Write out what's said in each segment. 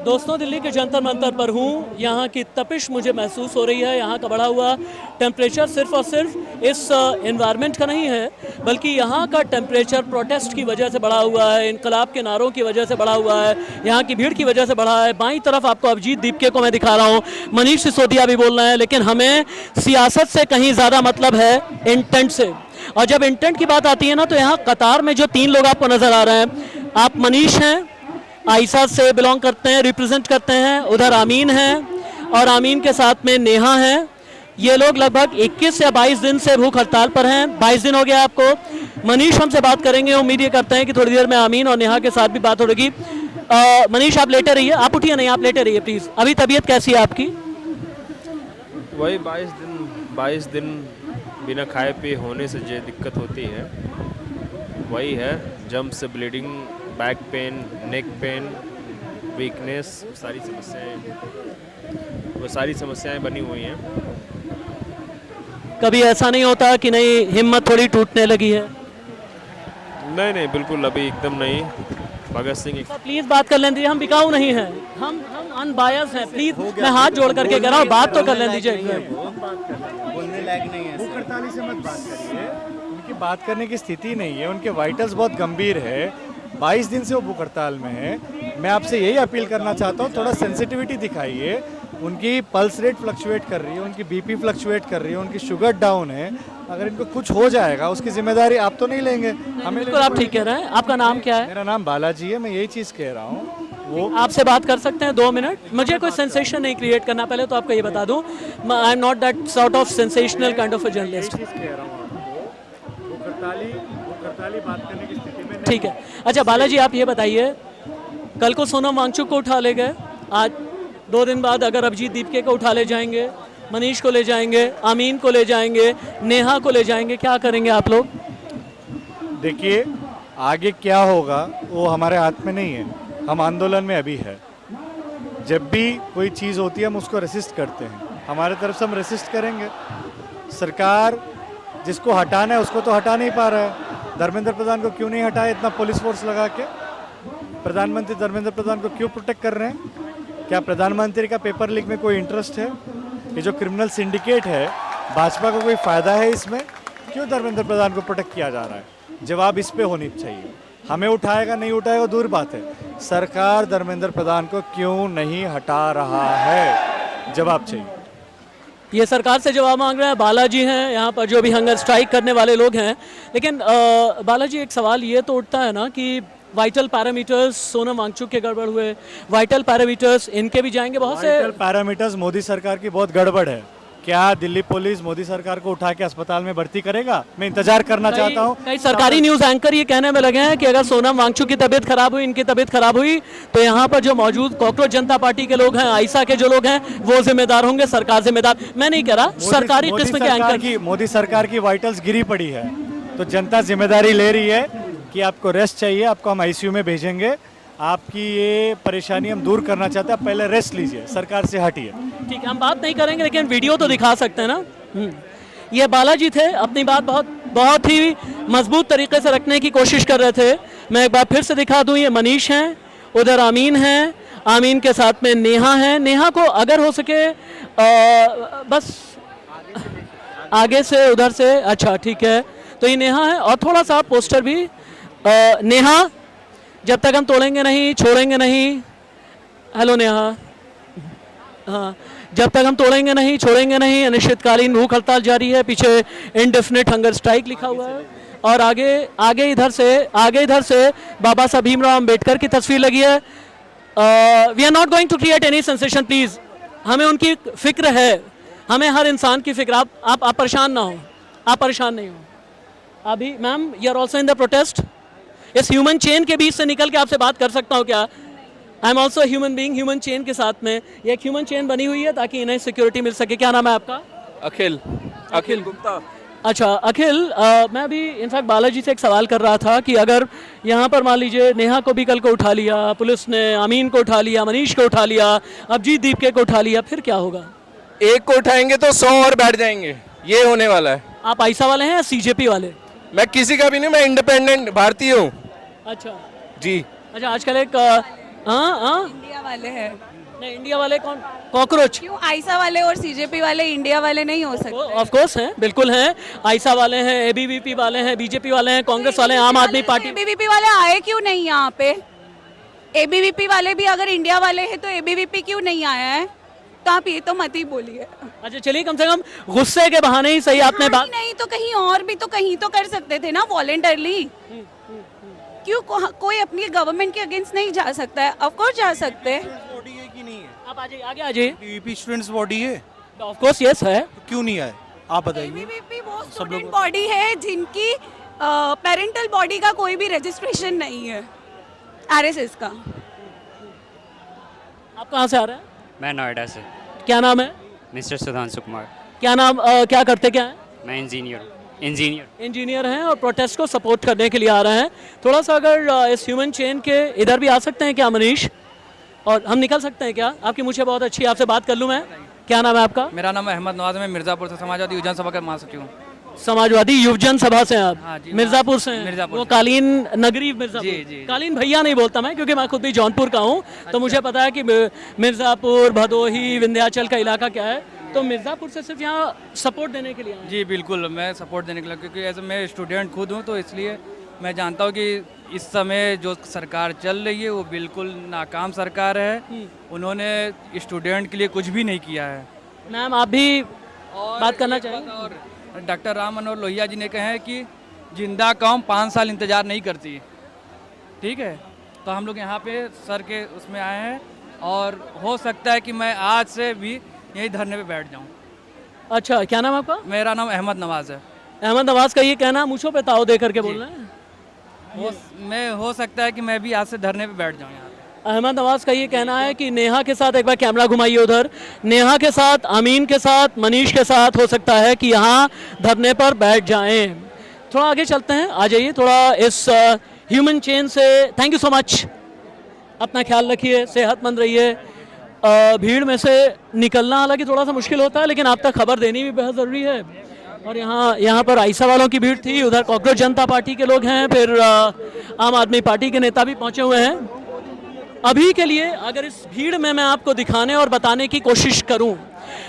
दोस्तों, दिल्ली के जंतर मंतर पर हूँ। यहाँ की तपिश मुझे महसूस हो रही है। यहाँ का बढ़ा हुआ टेम्परेचर सिर्फ और सिर्फ इस एनवायरनमेंट का नहीं है, बल्कि यहाँ का टेम्परेचर प्रोटेस्ट की वजह से बढ़ा हुआ है, इनकलाब के नारों की वजह से बढ़ा हुआ है, यहाँ की भीड़ की वजह से बढ़ा है। बाईं तरफ आपको अभिजीत दीपके को मैं दिखा रहा हूँ, मनीष सिसोदिया भी बोल रहे हैं, लेकिन हमें सियासत से कहीं ज़्यादा मतलब है इंटेंट से। और जब इंटेंट की बात आती है ना, तो यहाँ कतार में जो 3 लोग आपको नज़र आ रहे हैं, आप मनीष हैं, आयशा से बिलोंग करते हैं, रिप्रेजेंट करते हैं, उधर आमीन हैं और आमीन के साथ में नेहा हैं। ये लोग लगभग 21 या 22 दिन से भूख हड़ताल पर हैं। 22 दिन हो गया आपको। मनीष हमसे बात करेंगे, उम्मीद ये करते हैं कि थोड़ी देर में आमीन और नेहा के साथ भी बात होगी। मनीष, आप लेटे रहिए, आप उठिए नहीं, आप लेटे रहिए प्लीज़। अभी तबीयत कैसी है आपकी? वही 22 दिन बिना खाए पिए होने से जो दिक्कत होती है वही है, germs, bleeding, back pain, neck pain, weakness, वो सारी समस्याएं बनी हुई हैं। कभी ऐसा नहीं होता कि नहीं हिम्मत थोड़ी टूटने लगी है? नहीं, बिल्कुल अभी एकदम नहीं। भगत सिंह प्लीज बात कर लें दीजिए, हम बिकाऊ नहीं हैं, हम अनबायस हैं। प्लीज मैं हाथ जोड़ करके कह रहा हूँ, बात तो कर लें दीजिए। बोलने लायक नहीं है। भूख हड़ताली से मत बात करिए, उनकी बात करने की स्थिति नहीं है, उनके वाइटल्स बहुत गंभीर है। 22 दिन से वो भूख हड़ताल में है। मैं आपसे यही अपील करना चाहता हूँ, थोड़ा सेंसिटिविटी दिखाइए। उनकी पल्स रेट फ्लक्चुएट कर रही है, उनकी बीपी फ्लक्चुएट कर रही है, उनकी शुगर डाउन है। अगर इनको कुछ हो जाएगा उसकी जिम्मेदारी आप तो नहीं लेंगे, हमें। बिल्कुल आप ठीक कह रहे हैं। आपका नाम क्या है? मेरा नाम बालाजी है, मैं यही चीज़ कह रहा हूँ। वो आपसे बात कर सकते हैं 2 मिनट? मुझे कोई सेंसेशन नहीं क्रिएट करना, पहले तो आपको ये बता दूं, I am not that sort of sensational kind of a journalist. कह रहा हूँ आपको, भूख हड़ताली बात करने की स्थिति में नहीं। ठीक है। अच्छा बालाजी, आप ये बताइए, कल को सोनम वांगचुक को उठा ले गए, आज 2 दिन बाद अगर अभिजीत दीपके को उठा ले जाएंगे, मनीष को ले जाएंगे, आमीन को ले जाएंगे, नेहा को ले जाएंगे, क्या करेंगे आप लोग? देखिए, आगे क्या होगा वो हमारे हाथ में नहीं है, हम आंदोलन में अभी है। जब भी कोई चीज़ होती है हम उसको रेसिस्ट करते हैं, हमारे तरफ से हम रेसिस्ट करेंगे। सरकार जिसको हटाना है उसको तो हटा नहीं पा रहा है। धर्मेंद्र प्रधान को क्यों नहीं हटाया इतना पुलिस फोर्स लगा के? प्रधानमंत्री धर्मेंद्र प्रधान को क्यों प्रोटेक्ट कर रहे हैं? क्या प्रधानमंत्री का पेपर लीक में कोई इंटरेस्ट है? ये जो क्रिमिनल सिंडिकेट है, भाजपा को कोई फ़ायदा है इसमें? क्यों धर्मेंद्र प्रधान को प्रोटेक्ट किया जा रहा है? जवाब इस पे होनी चाहिए। हमें उठाएगा नहीं उठाएगा दूर बात है, सरकार धर्मेंद्र प्रधान को क्यों नहीं हटा रहा है, जवाब चाहिए। ये सरकार से जवाब मांग रहे हैं। बालाजी हैं यहाँ पर, जो भी हंगर स्ट्राइक करने वाले लोग हैं। लेकिन बालाजी, एक सवाल ये तो उठता है ना कि वाइटल पैरामीटर्स सोनम वांगचुक के गड़बड़ हुए, वाइटल पैरामीटर्स इनके भी जाएंगे बहुत से। वाइटल पैरामीटर्स मोदी सरकार की बहुत गड़बड़ है। क्या दिल्ली पुलिस मोदी सरकार को उठा के अस्पताल में भर्ती करेगा? मैं इंतजार करना चाहता हूँ। कई सरकारी न्यूज एंकर ये कहने में लगे हैं कि अगर सोनम वांगचुक की तबीयत खराब हुई, इनकी तबीयत खराब हुई, तो यहाँ पर जो मौजूद कॉकरोच जनता पार्टी के लोग हैं, आयशा के जो लोग हैं, वो जिम्मेदार होंगे, सरकार जिम्मेदार। मैं नहीं कह रहा, सरकारी किस्म के एंकर। मोदी सरकार की वाइटल्स गिरी पड़ी है, तो जनता जिम्मेदारी ले रही है कि आपको रेस्ट चाहिए, आपको हम आईसीयू में भेजेंगे, आपकी ये परेशानी हम दूर करना चाहते हैं, आप पहले रेस्ट लीजिए, सरकार से हटिए। ठीक है, हम बात नहीं करेंगे, लेकिन वीडियो तो दिखा सकते हैं ना। ये बालाजी थे, अपनी बात बहुत ही मजबूत तरीके से रखने की कोशिश कर रहे थे। मैं एक बार फिर से दिखा दूं, ये मनीष हैं, उधर आमीन हैं, आमीन के साथ में नेहा है। नेहा को अगर हो सके बस आगे से, उधर से, अच्छा ठीक है, तो ये नेहा है। और थोड़ा सा पोस्टर भी, नेहा, जब तक हम तोड़ेंगे नहीं छोड़ेंगे नहीं। हेलो नेहा। हाँ, जब तक हम तोड़ेंगे नहीं छोड़ेंगे नहीं, अनिश्चितकालीन भूख हड़ताल जारी है। पीछे इंडेफिनिट हंगर स्ट्राइक लिखा हुआ है। और आगे इधर से बाबा साहब भीमराव अम्बेडकर की तस्वीर लगी है। We are not going to create any sensation please. हमें उनकी फिक्र है, हमें हर इंसान की फिक्र। आप परेशान ना हो, आप परेशान नहीं हो। अभी ma'am, you are also in the protest. इस ह्यूमन चेन के बीच से निकल के आपसे बात कर सकता हूँ क्या? I am also human being. Human chain के साथ में ये एक ह्यूमन चेन बनी हुई है ताकि इन्हें सिक्योरिटी मिल सके। क्या नाम है आपका? अखिल गुप्ता। अच्छा अखिल, मैं अभी इनफैक्ट बालाजी से एक सवाल कर रहा था कि अगर यहाँ पर मान लीजिए नेहा को भी कल को उठा लिया पुलिस ने, आमीन को उठा लिया, मनीष को उठा लिया, अभिजीत दीपके को उठा लिया, फिर क्या होगा? एक को उठाएंगे तो 100 और बैठ जाएंगे, ये होने वाला है। आप आयशा वाले हैं या सीजेपी वाले? मैं किसी का भी नहीं, मैं इंडिपेंडेंट भारतीय हूँ। अच्छा जी। अच्छा, आजकल एक हाँ इंडिया वाले हैं। नहीं, इंडिया वाले कौन? कॉकरोच? क्यों आईसा वाले और सीजेपी वाले इंडिया वाले नहीं हो सकते? ऑफ कोर्स हैं, बिल्कुल हैं। आईसा वाले हैं, एबीवीपी वाले हैं, बीजेपी वाले हैं, कांग्रेस वाले हैं, आम आदमी पार्टी। एबीवीपी वाले आए क्यों नहीं यहाँ पे? एबीवीपी वाले भी अगर इंडिया वाले हैं तो एबीवीपी क्यों नहीं आया है? तो आप ये तो मत ही बोलिए। अच्छा चलिए, कम से कम गुस्से के बहाने ही सही आपने बात। नहीं तो कहीं और भी तो कहीं तो कर सकते थे ना वॉलेंटरली। क्यों कोई अपनी गवर्नमेंट के अगेंस्ट नहीं जा सकता है? ऑफ कोर्स जा सकते हैं। बॉडी है कि नहीं है? आप आ जाइए, आगे आ जाइए। पीवीपी स्टूडेंट्स बॉडी है, ऑफ कोर्स यस है। तो क्यों नहीं आए आप बताइए। एबीवीपी वो स्टूडेंट बॉडी है जिनकी पेरेंटल बॉडी का कोई भी रजिस्ट्रेशन नहीं है आरएसएस का। आप कहाँ से आ रहे हैं? मैं नोएडा से। क्या नाम है? मिस्टर सुधांशु कुमार। क्या नाम, क्या करते क्या हैं? मैं इंजीनियर हैं और प्रोटेस्ट को सपोर्ट करने के लिए आ रहे हैं। थोड़ा सा अगर इस ह्यूमन चेन के इधर भी आ सकते हैं क्या मनीष? और हम निकल सकते हैं क्या? आपकी मुझे बहुत अच्छी, आपसे बात कर लूँ मैं? क्या नाम है आपका? मेरा नाम अहमद नवाज है, मैं मिर्ज़ापुर से समाजवादी युवजन सभा का महासचिव हूँ। समाजवादी युवजन सभा से आप? हाँ जी, मिर्जापुर से हैं? मिर्ज़ापुर वो से। कालीन नगरी मिर्जापुर। जी, जी। कालीन भैया नहीं बोलता मैं, क्योंकि मैं खुद भी जौनपुर का हूँ। तो मुझे पता है कि मिर्जापुर, भदोही, विंध्याचल का इलाका क्या है। तो मिर्जापुर से सिर्फ यहाँ सपोर्ट देने के लिए आए हैं? जी बिल्कुल, मैं सपोर्ट देने के लिए, क्योंकि एज मैं स्टूडेंट खुद हूँ, तो इसलिए मैं जानता हूँ कि इस समय जो सरकार चल रही है वो बिल्कुल नाकाम सरकार है। उन्होंने स्टूडेंट के लिए कुछ भी नहीं किया है। मैम आप भी बात करना चाहेंगे? और डॉक्टर राम मनोहर लोहिया जी ने कहा है कि जिंदा कौम 5 साल इंतजार नहीं करती। ठीक है, तो हम लोग यहाँ पे सर के उसमें आए हैं और हो सकता है कि मैं आज से भी यही धरने पे बैठ जाऊँ। अच्छा, क्या नाम आपका? मेरा नाम अहमद नवाज है। अहमद नवाज का ये कहना, मुझों पे ताव दे करके बोल रहे हैं। हो सकता है कि मैं भी आज से धरने पे बैठ जाऊँ यहाँ पे। अहमद नवाज का ये कहना है कि नेहा के साथ, एक बार कैमरा घुमाइए उधर, नेहा के साथ, अमीन के साथ, मनीष के साथ हो सकता है कि यहाँ धरने पर बैठ जाएं। थोड़ा आगे चलते हैं, आ जाइए थोड़ा इस ह्यूमन चेन से। थैंक यू सो मच, अपना ख्याल रखिए, सेहतमंद रहिए। भीड़ में से निकलना हालांकि थोड़ा सा मुश्किल होता है, लेकिन आप तक खबर देनी भी बहुत ज़रूरी है। और यहाँ पर आइसा वालों की भीड़ थी, उधर कॉकरोच जनता पार्टी के लोग हैं, फिर आम आदमी पार्टी के नेता भी पहुँचे हुए हैं। अभी के लिए अगर इस भीड़ में मैं आपको दिखाने और बताने की कोशिश करूं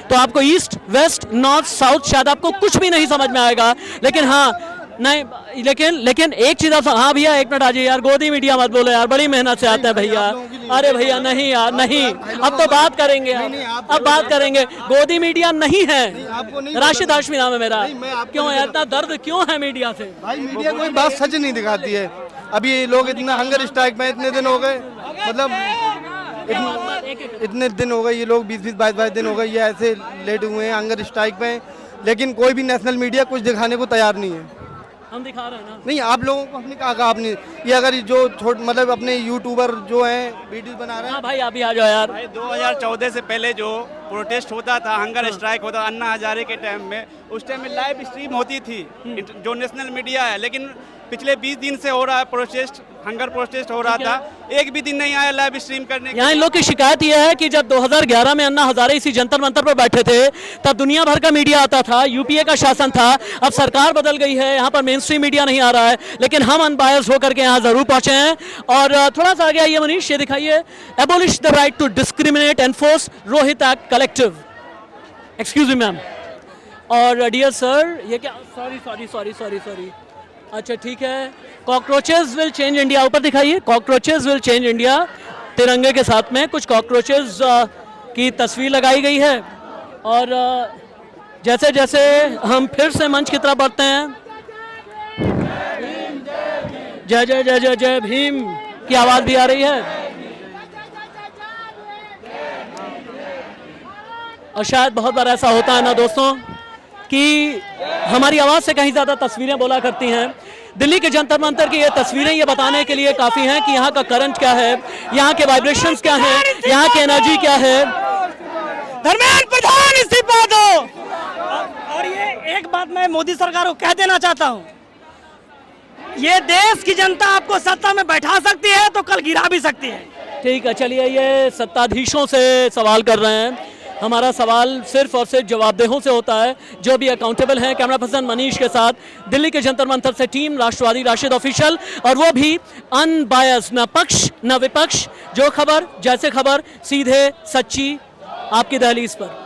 तो आपको ईस्ट, वेस्ट, नॉर्थ, साउथ शायद आपको कुछ भी नहीं समझ में आएगा। लेकिन हाँ, नहीं, लेकिन एक चीज़ आप, हाँ भैया एक मिनट आ जाइए यार, गोदी मीडिया मत बोलो यार, बड़ी मेहनत से आते हैं भैया। अरे भैया नहीं यार, नहीं, अब तो बात करेंगे यार, अब बात करेंगे। गोदी मीडिया नहीं है, राशिद हाशमी नाम है मेरा। क्यों है इतना दर्द, क्यों है मीडिया से? भाई मीडिया कोई बात सच नहीं दिखाती है। अभी ये लोग इतना हंगर स्ट्राइक में इतने दिन हो गए, मतलब इतने दिन हो गए, ये लोग 20-20, 22-22 दिन हो गए ये ऐसे लेट हुए हैं हंगर स्ट्राइक में, लेकिन कोई भी नेशनल मीडिया कुछ दिखाने को तैयार नहीं है। हम दिखा रहे हैं ना। नहीं, आप लोगों को हमने कहा आपने, ये अगर जो मतलब अपने यूट्यूबर जो हैं वीडियो बना रहे हैं। हाँ भाई अभी आ जाओ यार। भाई 2014 से पहले जो प्रोटेस्ट होता था, हंगर स्ट्राइक होता था अन्ना हजारे के टाइम में, उस टाइम में लाइव स्ट्रीम होती थी जो नेशनल मीडिया है। लेकिन पिछले 20 दिन से हो रहा है प्रोटेस्ट, हंगर प्रोटेस्ट हो रहा था, एक भी दिन नहीं आया लाइव स्ट्रीम करने के। यहाँ इन लोग की शिकायत यह है कि जब 2011 में अन्ना हजारे इसी जंतर मंतर पर बैठे थे, तब दुनिया भर का मीडिया आता था, यूपीए का शासन था। अब सरकार बदल गई है, यहाँ पर मेन स्ट्रीम मीडिया नहीं आ रहा है, लेकिन हम अनबायस्ड होकर के यहाँ जरूर पहुंचे हैं। और थोड़ा सा आगे आइए मनीष, ये दिखाइए, abolish the right to discriminate enforce Rohit act collective. Excuse me ma'am. और डियर सर, ये क्या, सॉरी, अच्छा ठीक है। कॉकरोचेज विल चेंज इंडिया, ऊपर दिखाइए, कॉकरोचेज विल चेंज इंडिया, तिरंगे के साथ में कुछ कॉकरोचेज की तस्वीर लगाई गई है। और जैसे जैसे हम फिर से मंच की तरफ बढ़ते हैं, जय जय जय जय जय भीम की आवाज भी आ रही है। और शायद बहुत बार ऐसा होता है ना दोस्तों कि हमारी आवाज़ से कहीं ज़्यादा तस्वीरें बोला करती हैं। दिल्ली के जंतर मंतर की ये तस्वीरें ये बताने के लिए काफ़ी हैं कि यहाँ का करंट क्या है, यहाँ के वाइब्रेशंस क्या हैं, यहाँ की एनर्जी क्या है। धर्मेंद्र प्रधान इस्तीफा दो। और ये एक बात मैं मोदी सरकार को कह देना चाहता हूँ, ये देश की जनता आपको सत्ता में बैठा सकती है तो कल गिरा भी सकती है। ठीक है, चलिए, ये सत्ताधीशों से सवाल कर रहे हैं। हमारा सवाल सिर्फ और सिर्फ जवाबदेहों से होता है, जो भी अकाउंटेबल हैं। कैमरा पर्सन मनीष के साथ दिल्ली के जंतर मंतर से टीम राष्ट्रवादी राशिद ऑफिशियल, और वो भी अनबायस, न पक्ष न विपक्ष, जो खबर जैसे खबर, सीधे सच्ची आपकी दहलीज पर।